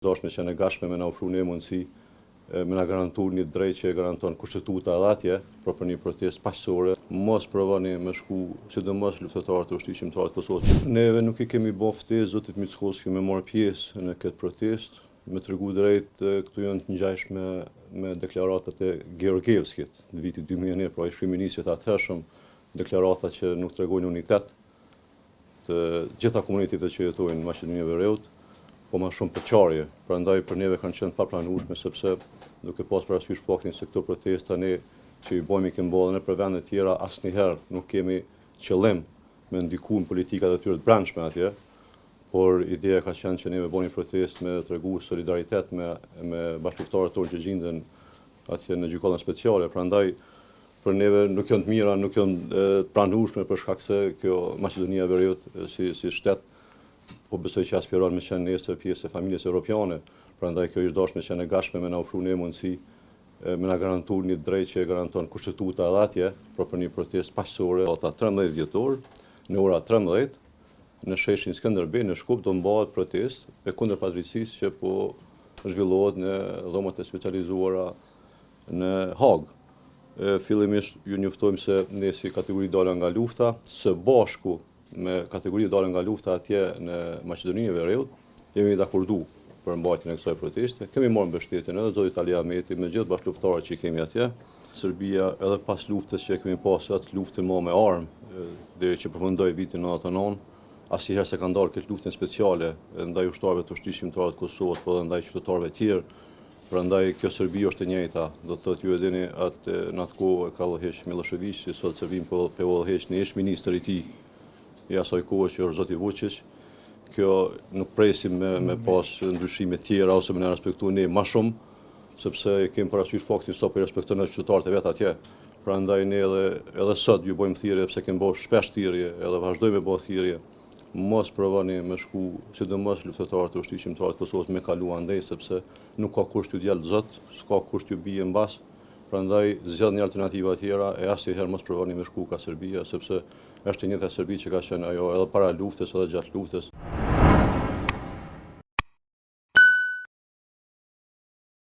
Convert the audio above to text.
Dashme që në gashme me na ofru një mundësi, me na garantu një drejt që e garanton kushtetuta edhe atje, për një protestë paqësore, mos provoni me shku, sidomos luftëtarët të ushtrisë të Kosovës. Neve nuk i kemi bo ftesë zotit Mickoski me marrë pjesë në këtë protestë, me tregu drejt këtu janë të ngjashme me deklaratat e Georgievskit në vitin 2001, pra i kryeministit atëhershëm, deklarata që nuk tregojnë unitet të gjitha komunitetet që jetojnë në Maqedoninë e Veriut, po ma shumë përqarje. Prandaj për neve kanë qenë papranueshme sepse duke pas parasysh faktin se këto protesta ne që i bojmë i këmballën e për vende tjera asnjëherë nuk kemi qëllim me ndiku në politikat e tyre të brendshme atje, por ideja ka qenë që ne me bëni protestë me tregu solidaritet me bashkëftarët tonë që gjenden atje në gjykatën speciale. Prandaj për neve nuk janë të mira, nuk janë të pranueshme për shkak se kjo Maqedonia e Veriut si shtet po besoj që aspiron me qenë nesër pjesë e familjes europiane, prandaj kjo është dashme që në gashme me na ofru një mundësi, me na garantu një drejt që e garanton kushtetuta edhe atje, për një protestë paqësore. Data 13 dhjetor, në ora 13, në sheshin Skënderbej, në Shkup, do mbahet protestë e kundër padrejtisë që po zhvillohet në dhomat e specializuara në Hagë. Fillimisht ju njoftojmë se ne si kategori dalë nga lufta, së bashku me kategori dalë nga lufta atje në Maqedoninë e Veriut, jemi dakordu për mbajtjen e kësaj proteste. Kemi marrë mbështetjen edhe zotit Ali Ahmeti me gjithë bashkëftarët që kemi atje. Serbia edhe pas luftës që kemi pasur atë luftë me armë, deri që përfundoi vitin 99, asnjëherë se ka ndalë këtë luftën speciale ndaj ushtarëve të ushtrisë shqiptare të Kosovës, po edhe ndaj qytetarëve të tjerë. Prandaj kjo Serbi është e njëjta, do të thotë ju e dini atë në atë kohë ka udhëheq Milošević, sot Serbin po udhëheq në ish ministri i tij i asaj kohe që është zoti Vučić. Kjo nuk presim me pas ndryshime tjera ose me na respektu ne më shumë, sepse kemi parasysh faktin se po i respektojnë qytetarët e vet atje. Prandaj ne edhe sot ju bëjmë thirrje pse kemi bërë shpesh thirrje, edhe vazhdojmë me bërë thirrje. Mos provoni me shku, sidomos luftëtarët të ushtrisë shqiptare të Kosovës me kalu andej, sepse nuk ka kusht t'ju djal zot, s'ka kusht t'ju bie mbas. Prandaj zgjidhni alternativa tjera e asnjëherë mos provoni me shku ka Serbia, sepse është e njëjta Serbi që ka qenë ajo edhe para luftës edhe gjatë luftës.